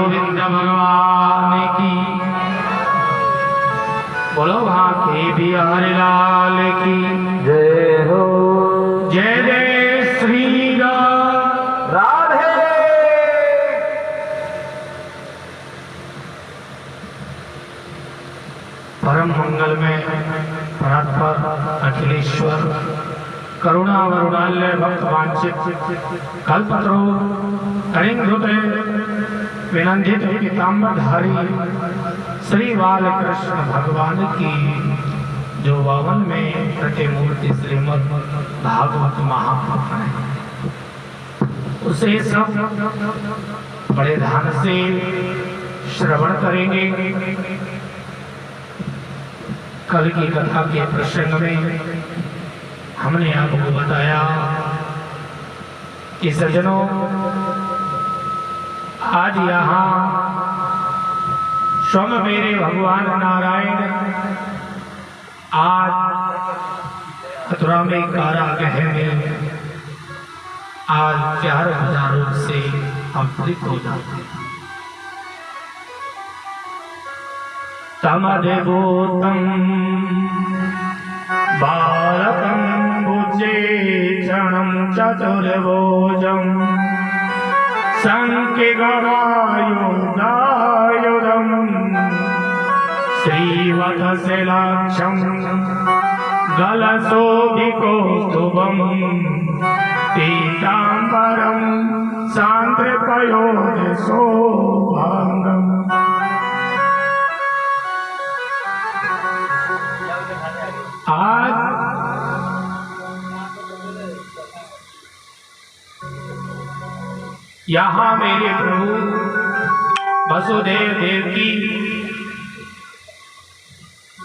गोविंद भगवान की। बोलो भाके बिहारी लाल की जय हो। जय जय श्री राम। राधे। परम मंगल में परात्पर अखिलेश्वर करुणा वरुणाल्य भक्त वांछित कल्पतरो कलिंगुते विनंदित पीताम्बरधारी श्री बालकृष्ण भगवान की जो 52 में प्रतिमूर्ति श्रीमद् भागवत महापुराण है, उसे सब बड़े ध्यान से श्रवण करेंगे। कल की कथा के प्रसंग में हमने आपको बताया कि सज्जनों, आज यहाँ स्वयं मेरे भगवान नारायण आज मथुरा में कारागृह में आज 4000 रूप से अवतरित हो जाते हैं। तमदेवोत्तम बालकं भुजेक्षणं चतुर्भुजं शङ्खगदायुधायुधं श्रीवत्सलाक्षं गलशोभिकौस्तुभं पीताम्बरं सान्द्रपयोधशोभाङ्गम्। आज यहाँ मेरे प्रभु वसुदेव देवकी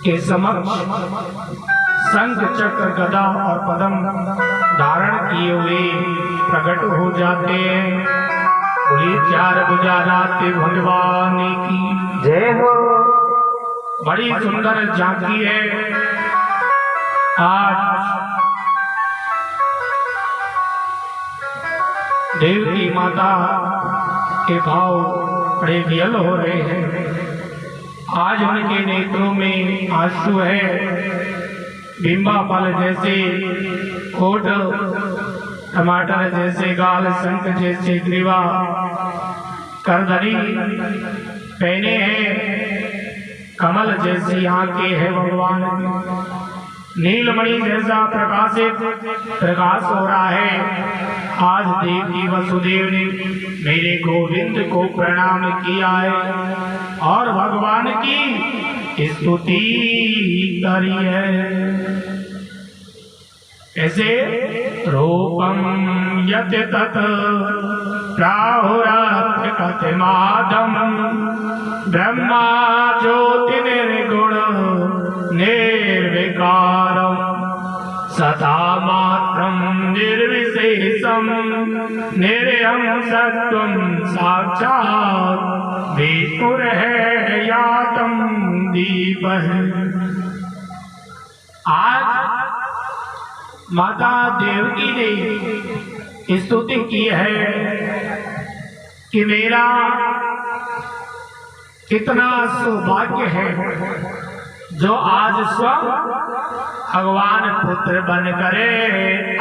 के समक्ष शंख चक्र गदा और पद्म धारण किए हुए प्रकट हो जाते हैं। बोलिए 4 भुजानाथ भगवान की जय हो। बड़ी सुंदर झांकी है। आज देवकी माता के भाव बड़े वियल हो रहे हैं। आज उनके नेत्रों में आंसू है। बिंबा फल जैसे होठ, टमाटर जैसे गाल, शंख जैसे ग्रीवा, करधनी पहने हैं, कमल जैसी आंखें है भगवान की, नीलमणि जैसा प्रकाश हो रहा है। आज देवकी वसुदेव ने मेरे गोविंद को प्रणाम किया है और भगवान की स्तुति करी है। ऐसे रूपम यत तत प्राहुरात्र कथमादम ब्रह्मा ज्योति निर्गुण निर्विकारम सदा मात्रम निर्विशेषम निर्यम सत्वम साक्षात् विष्णुर है यातम दीप। आज माता देवकी ने स्तुति की है कि मेरा कितना सौभाग्य है जो आज स्वयं भगवान पुत्र बनकर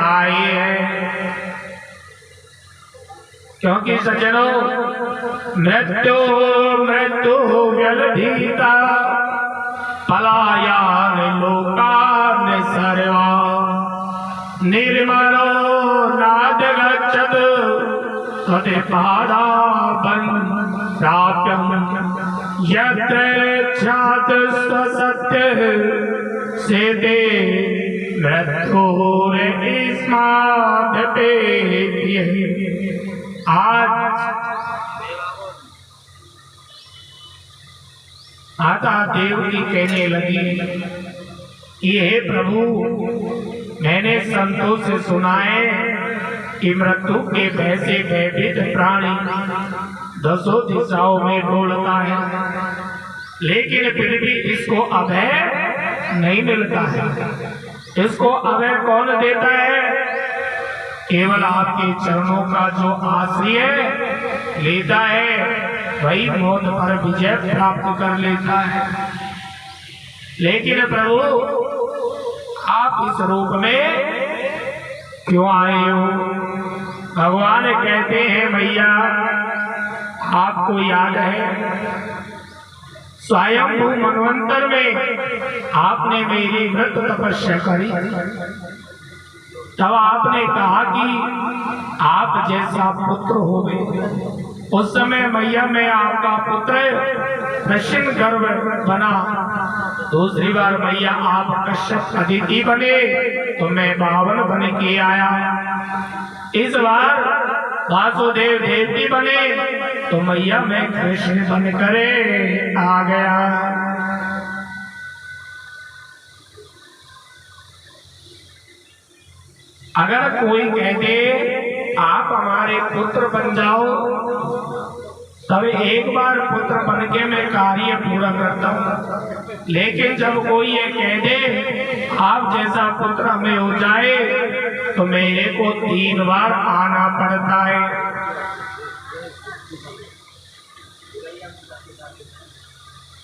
आए हैं। क्योंकि सज्जनों, मृत्यु व्यलभीता पलायान लोकान सर्वा निर्मलो नाद गच्छत तते पादापं प्राप्यं यत्र ख्यात स्वसत्य सेते मृत्युर्स्मादपे। आज माता देवकी कहने लगी कि हे प्रभु, मैंने संतों से सुना है कि मृत्यु के भय से भयभीत प्राणी 10 दिशाओं में डोलता है, लेकिन फिर भी इसको अभय नहीं मिलता है। इसको अभय कौन देता है? केवल आपके चरणों का जो आश्रय लेता है वही मौत पर विजय प्राप्त कर लेता है। लेकिन प्रभु आप इस रूप में क्यों आए हो? भगवान कहते हैं भैया आपको याद है स्वयंभू मनवंतर में आपने मेरी व्रत तपस्या करी, तब आपने कहा कि आप जैसा पुत्र होगे। उस समय मैया मैं आपका पुत्र दक्षिण गर्भ बना। दूसरी बार मैया आप कश्यप अदिति बने तो मैं बावन बन के आया। इस बार वासुदेव देवती बने तो मैया मैं कृष्ण बन करे आ गया। अगर कोई कह दे आप हमारे पुत्र बन जाओ, तब एक बार पुत्र बन के मैं कार्य पूरा करता हूँ। लेकिन जब कोई ये कह दे आप जैसा पुत्र हमें हो जाए तो मेरे को 3 बार आना पड़ता है।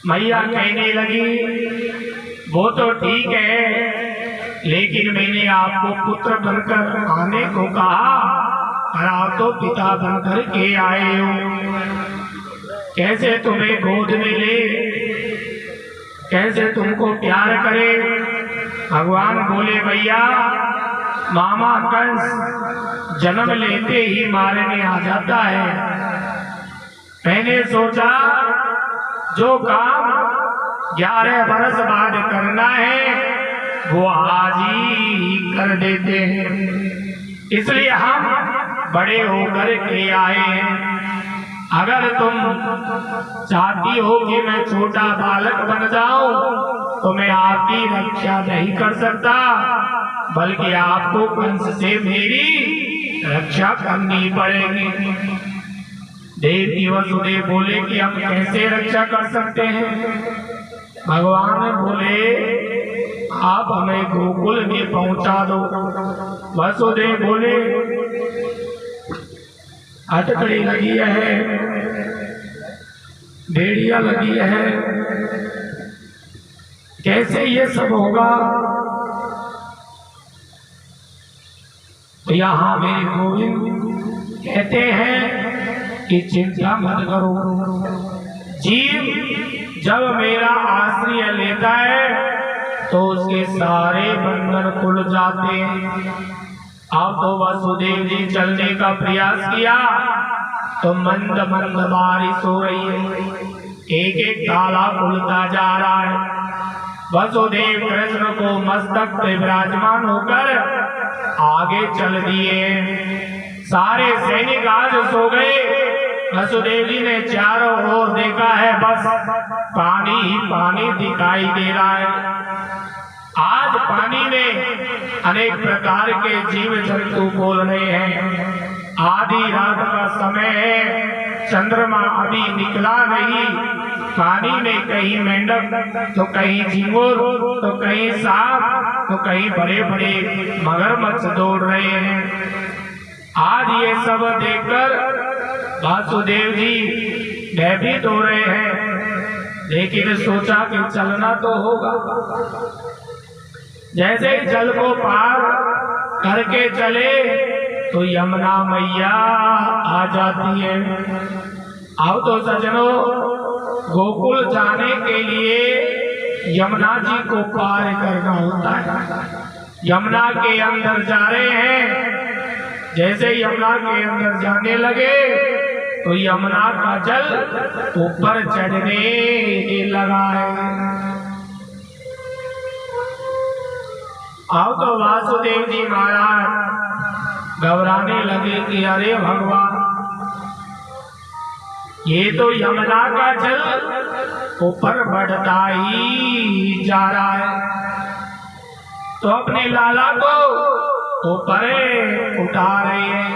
मैया कहने लगी वो तो ठीक है, लेकिन मैंने आपको पुत्र बनकर आने को कहा और आप तो पिता बनकर के आए हो। कैसे तुम्हें गोद में ले, कैसे तुमको प्यार करे? भगवान बोले भैया मामा कंस जन्म लेते ही मारने आ जाता है। मैंने सोचा जो काम 11 बरस बाद करना है वो आज ही कर देते हैं। इसलिए हम बड़े होकर के आए हैं। अगर तुम चाहती हो कि मैं छोटा बालक बन जाऊं तो मैं आपकी रक्षा नहीं कर सकता, बल्कि आपको कंस से मेरी रक्षा करनी पड़ेगी। देवकी वसुदेव बोले कि हम कैसे रक्षा कर सकते हैं? भगवान बोले आप हमें गोकुल में पहुंचा दो। वसुदेव बोले हथकड़ी लगी है, भेड़िया लगी है, कैसे ये सब होगा? तो यहाँ मेरे गोविंद कहते हैं कि चिंता मत करो। जीव जब मेरा आश्रय लेता है तो उसके सारे बंधन खुल जाते हैं। अब तो वसुदेव जी चलने का प्रयास किया तो मंद मंद बारिश हो रही है, एक एक ताला खुलता जा रहा है। वसुदेव कृष्ण को मस्तक पे विराजमान होकर आगे चल दिए। सारे सैनिक आज सो गए। वसुदेव जी ने चारों ओर देखा है, बस पानी ही पानी दिखाई दे रहा है। आज पानी में अनेक प्रकार के जीव जंतु बोल रहे हैं। आधी रात का समय है, चंद्रमा अभी निकला नहीं। पानी में कहीं मेंढक तो कहीं झींगुर तो कहीं सांप तो कहीं बड़े बड़े मगरमच्छ दौड़ रहे हैं। आज ये सब देखकर वासुदेव जी भयभीत हो रहे हैं, लेकिन सोचा कि चलना तो होगा। जैसे ही जल को पार करके चले तो यमुना मैया आ जाती है। अब तो सजनों गोकुल जाने के लिए यमुना जी को पार करना होता है। यमुना के अंदर जा रहे हैं। जैसे यमुना के अंदर जाने लगे तो यमुना का जल ऊपर चढ़ने लगा है। अब तो वासुदेव जी महाराज घबराने लगे कि अरे भगवान ये तो यमुना का जल ऊपर बढ़ता ही जा रहा है। तो अपने लाला को ऊपर उठा रहे हैं।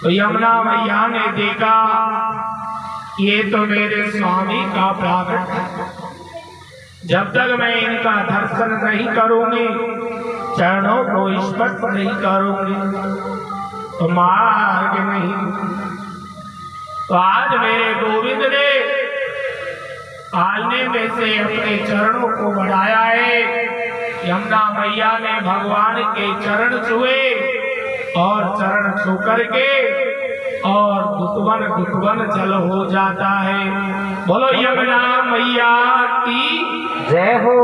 तो यमुना मैया ने देखा ये तो मेरे स्वामी का प्रागट है। जब तक मैं इनका दर्शन नहीं करूंगी, चरणों को स्पर्श नहीं करूंगी, तो मार्ग नहीं। तो आज मेरे गोविंद ने पालने में से अपने चरणों को बढ़ाया है। यमुना मैया ने भगवान के चरण छुए और चरण छू करके और दुतवन दुतवन जल हो जाता है। बोलो यमुना मैया की जय हो।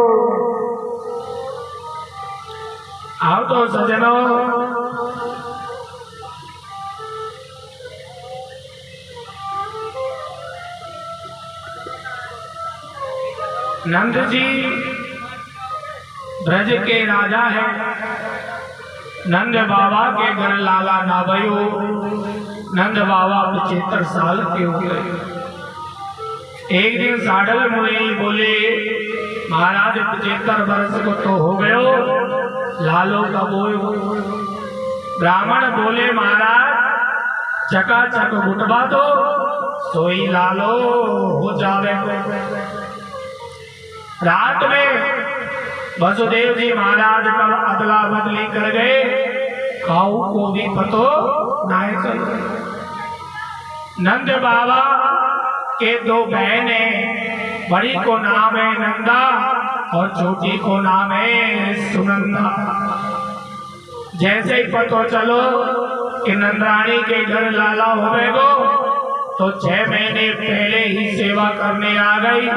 आओ तो सजनों, नंद जी ब्रज के राजा है। नंद बाबा के घर लाला ना भयो। नंद बाबा 75 साल के हो गए। एक दिन साडल मुनि बोले, महाराज 75 वर्ष को तो हो गयो, लालो कब हो? ब्राह्मण बोले, महाराज चकाचक उठवा दो, सोई लालो हो जावे। रात में वसुदेव जी महाराज कल अदला बदली कर गए, खाऊ को भी पतो नाय चल। नंद बाबा के 2 बहने, बड़ी को नाम है नंदा और छोटी को नाम है सुनंदा। जैसे ही पतो चलो कि नंदरानी के घर लाला होवेगो तो 6 महीने पहले ही सेवा करने आ गई,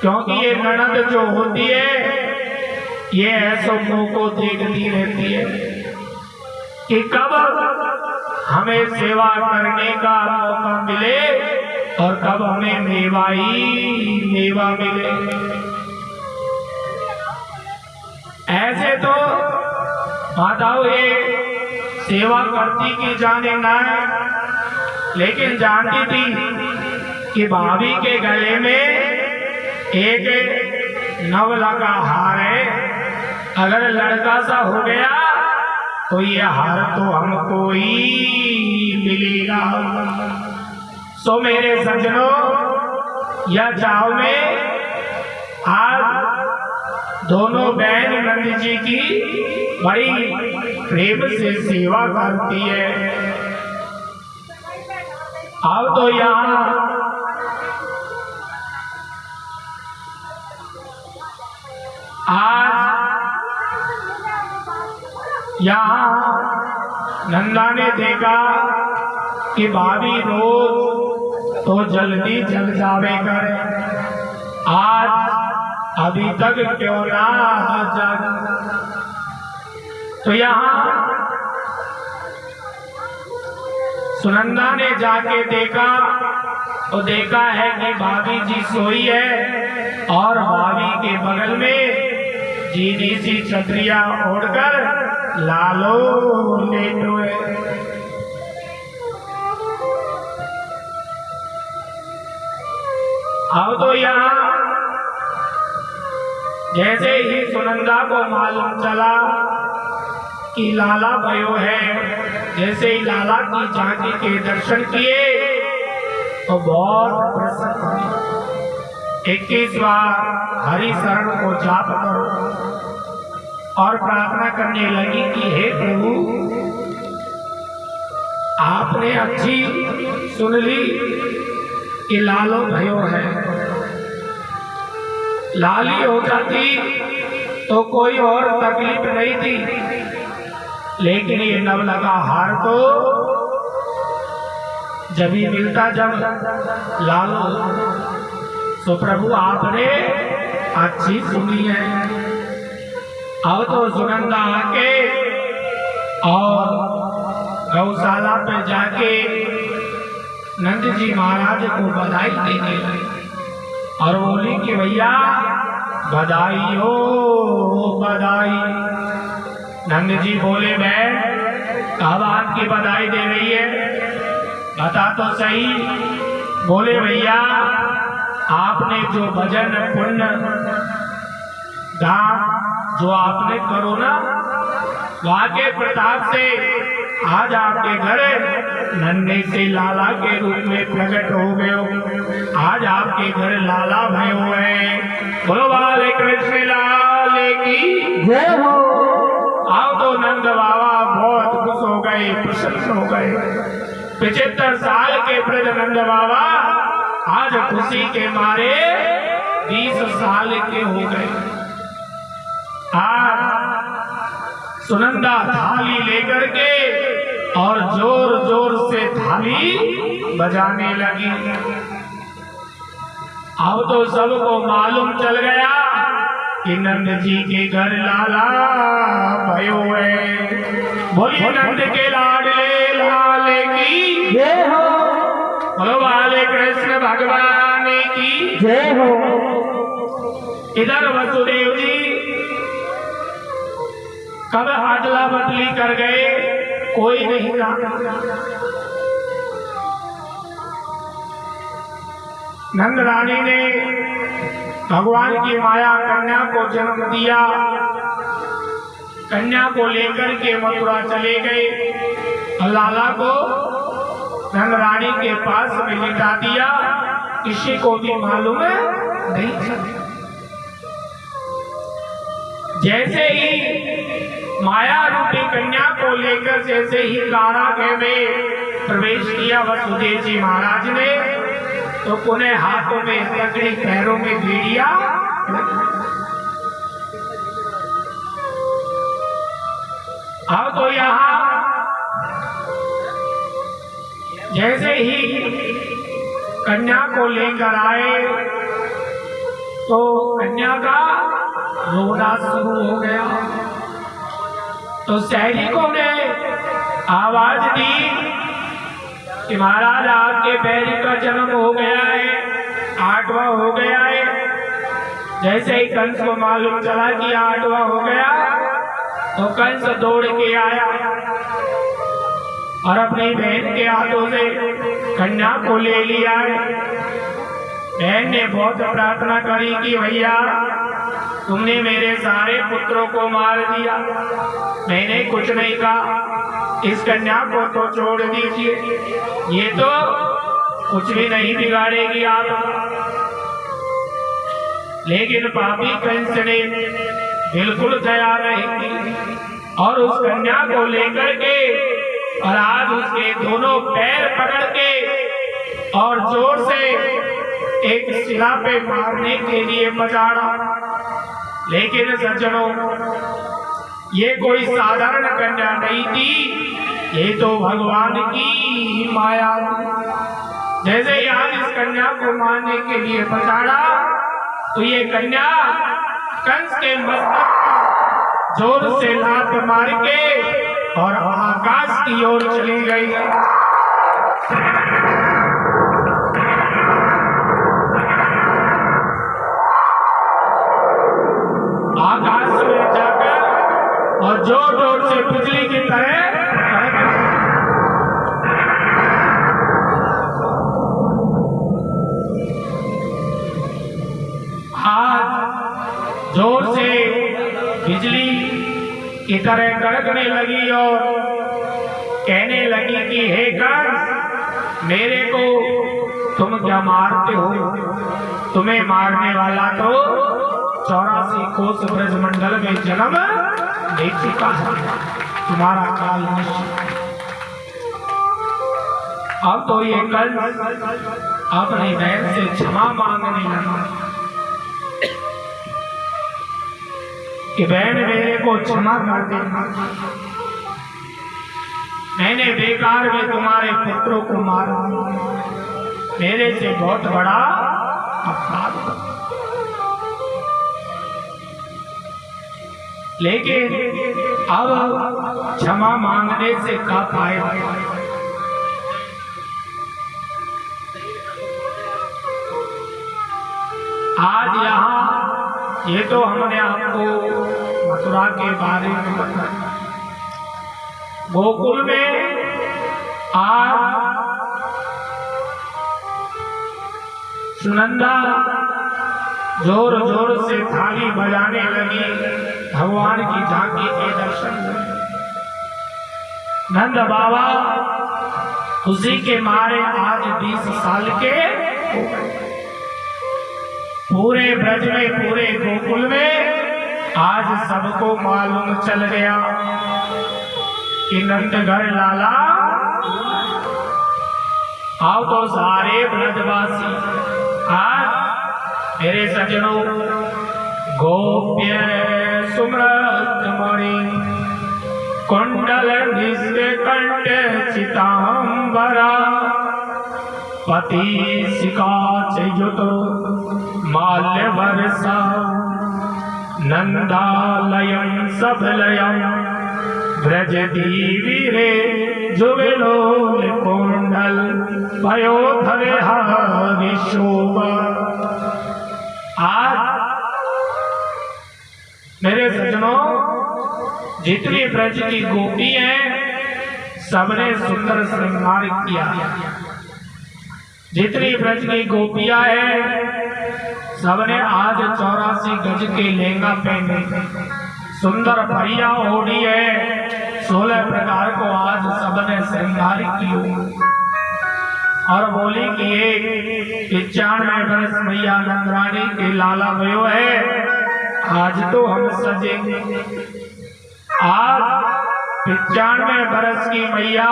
क्योंकि ये ननद जो होती है ये ऐसों को देखती रहती है कि कब हमें सेवा करने का मौका मिले और कब हमें मेवा ही मेवा मिले। ऐसे तो माताओं ये सेवा करती कि जाने ना, लेकिन जानती थी कि भाभी के गले में एक नवला का हार है, अगर लड़का सा हो गया तो ये हार तो हमको ही मिलेगा। सो मेरे सज्जनों, यह चाव में आज दोनों बहन नंद जी की बड़ी प्रेम से सेवा करती है। अब तो यहाँ आज यहाँ नंदा ने देखा कि भाभी रोज तो जल्दी जल जावे करे, आज अभी तक क्यों ना जग। तो यहाँ सुनंदा ने जाके देखा तो देखा है कि भाभी जी सोई है और भाभी के बगल में जीनी सी छतरिया ओढ़कर लालो लेटो है। अब तो यहाँ जैसे ही सुनंदा को मालूम चला कि लाला भयो है, जैसे ही लाला की झांकी के दर्शन किए तो बहुत प्रसन्न हुई। 21 बार हरि शरण को जाप करो और प्रार्थना करने लगी कि हे प्रभु, आपने अच्छी सुन ली कि लालो भयो है। लाली हो जाती तो कोई और तकलीफ नहीं थी, लेकिन ये नवलगा हार तो जब ही मिलता जब लालो। तो प्रभु आपने अच्छी सुनी है। अब तो सुनंदा आके और गौशाला पे जाके नंद जी महाराज को बधाई देने लगी और बोली कि भैया बधाई हो बधाई। नंद जी बोले, मैं कब आपकी बधाई दे रही है, बता तो सही। बोले, भैया आपने जो भजन पुण्य दान जो आपने करो ना, वाके प्रताप से आज आपके घर नन्हे से लाला के रूप में प्रकट हो गए हो। आज आपके घर लाला भय हुए। बोलो बाले कृष्ण लाल की जय हो। आओ तो नंद बाबा बहुत खुश हो गए। गए, प्रसन्न हो गए। 75 साल के वृद्ध नंद बाबा आज खुशी के मारे 20 साल के हो गए। आज सुनंदा थाली लेकर के और जोर जोर से थाली बजाने लगी। अब तो सबको मालूम चल गया कि नंद जी के घर लाला भयो है। बोलिए नंद के लाडले लाले की जय हो, बोलो बाले कृष्ण भगवान की जय हो। इधर वसुदेव जी कब अदला बदली कर गए कोई नहीं जानता। नंद रानी ने भगवान की माया कन्या को जन्म दिया। कन्या को लेकर के मथुरा चले गए। लाला को नंद रानी के पास में लिटा दिया, किसी को भी मालूम नहीं था। जैसे ही माया रूपी कन्या को लेकर जैसे ही कारागृह में प्रवेश किया वसुदेव जी महाराज ने, तो उन्हें हाथों में लकड़ी, पैरों में बेड़िया। अब तो यहाँ जैसे ही कन्या को लेकर आए तो कन्या का रोना शुरू हो गया। तो सैनिकों ने आवाज दी कि महाराज आपके बैरी का जन्म हो गया है, 8वां हो गया है। जैसे ही कंस को मालूम चला कि 8वां हो गया तो कंस दौड़ के आया और अपनी बहन के हाथों से कन्या को ले लिया है। बहन ने बहुत प्रार्थना करी कि भैया तुमने मेरे सारे पुत्रों को मार दिया, मैंने कुछ नहीं कहा, इस कन्या को तो छोड़ दीजिए, ये तो कुछ भी नहीं बिगाड़ेगी आप। लेकिन पापी कंस ने बिल्कुल दया नहीं की और उस कन्या को लेकर के और आज उसके दोनों पैर पकड़ के और जोर से एक शिला पे मारने के लिए बजाड़ा। लेकिन सज्जनों, ये कोई साधारण कन्या नहीं थी, ये तो भगवान की माया थी। जैसे ही आज इस कन्या को मारने के लिए बजाड़ा तो ये कन्या कंस के मस्तक पर जोर से लात मार के और आकाश की ओर चली गई। आकाश में जाकर और जोर जोर से बिजली की तरह जोर से बिजली की तरह कड़कने लगी और कहने लगी कि हे कंस, मेरे को तुम क्या मारते हो? तुम्हें मारने वाला तो 84 कोस ब्रजमंडल में जन्म ले चुका है, तुम्हारा काल निश्चित। अब तो ये कंस अपनी बहन से क्षमा मांगने लगा कि बहन मेरे को क्षमा कर दे, मैंने बेकार में तुम्हारे पुत्रों को मारा, मेरे से बहुत बड़ा अपराध। लेकिन अब क्षमा मांगने से क्या फायदा? आज यहाँ ये तो हमने आपको मथुरा के बारे में बताया। गोकुल में आज सुनंदा जोर जोर से थाली बजाने लगी, भगवान की झांकी के दर्शन हुए। नंद बाबा खुशी के मारे आज 20 साल के हो गए। पूरे ब्रज में, पूरे गोकुल में आज सबको मालूम चल गया कि नंद घर लाला आओ तो सारे ब्रजवासी आज मेरे सजनों गोप्य सुमृत मणि कुंडल कंठ चितांबरा पति सिकाच युत माल्य वर्षा नंदालयं सबलयं ब्रज दीवीरे जुवेलोल कुंडल पयोधरे हरिशोभा। आज मेरे सज्जनों जितनी ब्रज की गोपी हैं सबने सुंदर श्रृंगार किया। जितनी ब्रज की गोपियां हैं सबने आज 84 गज के लहंगा पहने, सुंदर भैया ओढ़ी है, 16 प्रकार को आज सबने श्रृंगार किया और बोली कि एक 95 वर्ष मैया नंदरानी के लाला भयो है, आज तो हम सजेंगे। आज 95 वर्ष की मैया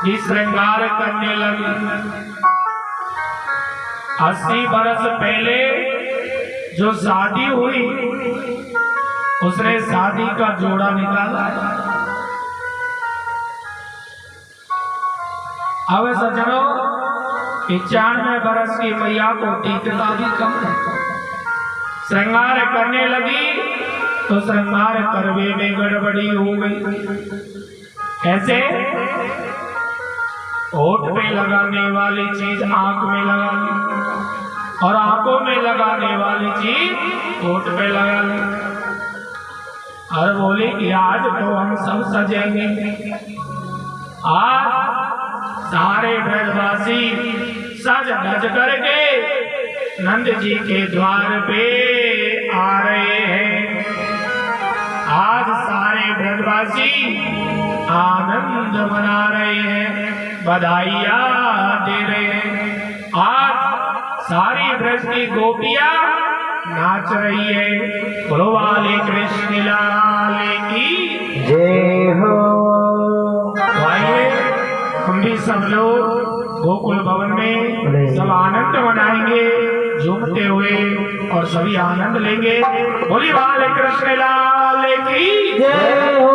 की श्रृंगार करने लगी। 80 वर्ष पहले जो शादी हुई उसने शादी का जोड़ा निकाला। अब सज्जनों 95 वर्ष की मैया को टीकता भी कम है। श्रृंगार करने लगी तो श्रृंगार करवे में गड़बड़ी हो गई। ऐसे होठ पे लगाने वाली चीज आंख में लगा ली और आंखों में लगाने वाली चीज होठ पे लगा ली और बोली कि आज तो हम सब सजेंगे। आज सारे ब्रजवासी सज धज करके नंद जी के द्वार पे आ रहे हैं। आज सारे ब्रजवासी आनंद मना रहे हैं, बधाइयां दे रहे हैं। आज सारी ब्रज की गोपियां नाच रही है। बोलो वाले कृष्ण लाल की जय हो। तो आइए हम भी सब लोग गोकुल भवन में सब आनंद मनाएंगे झूमते हुए और सभी आनंद लेंगे। बोली वाले कृष्ण लाल की जय हो।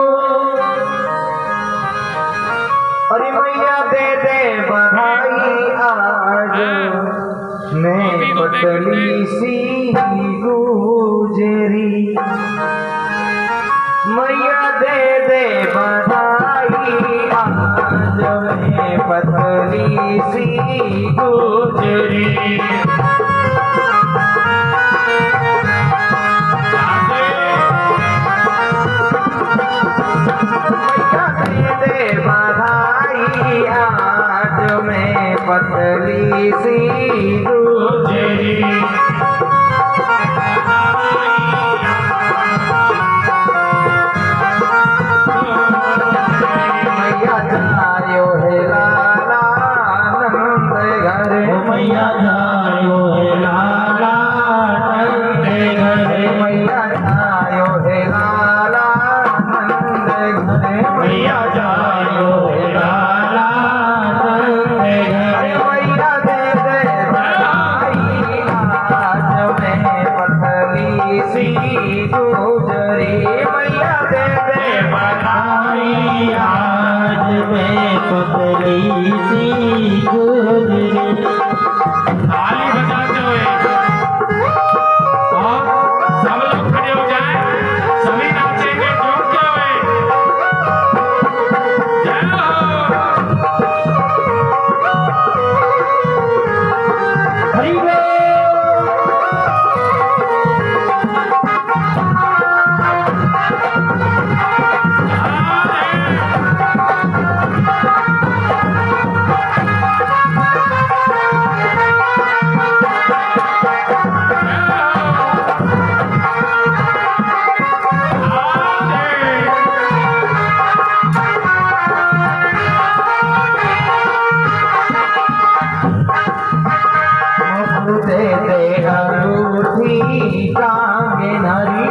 अरे मैया दे दे बधाई आज मैं पतली सी गुजरी। मैया दे दे बधाई आज मैं पतली सी गुजरी। आज मैं पतली सी गुजरी। मैया जायो है लाला नंद घर। मैया जायो है लाला नंद घर। मैया जायो है लाला नंद घर। मैया जायो है लाला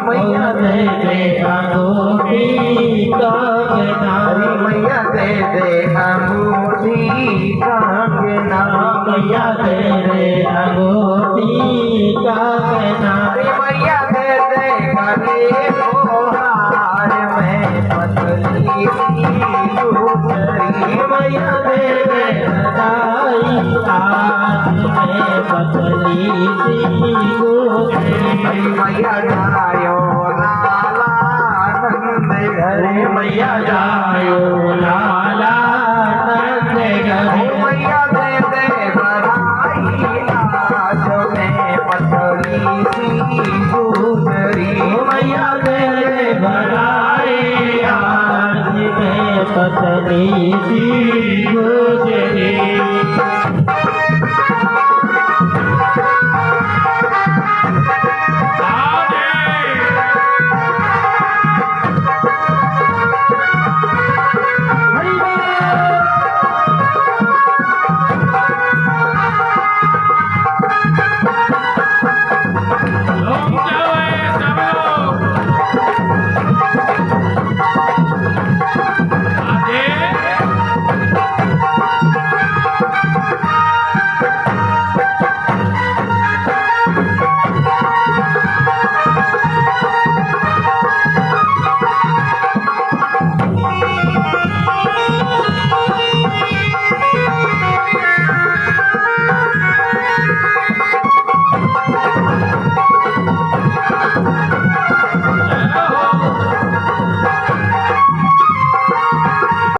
मैया दे दे अंगूठी कांगना। तेरे अंगूठी कंगना मैया तेरे अंगूठी कंगना मैया तेरे गले को हार में पतली सी गुजरी मैया तेरे सदाई हाथ में पतली सी गुजरी मैया जायो लाला नंद घरे मैया जायो लाला नंद घरे मैया दे दे बधाई लाज में पतली सी गुजरी मैया दे दे बधाई लाज में पतली सी गुजरी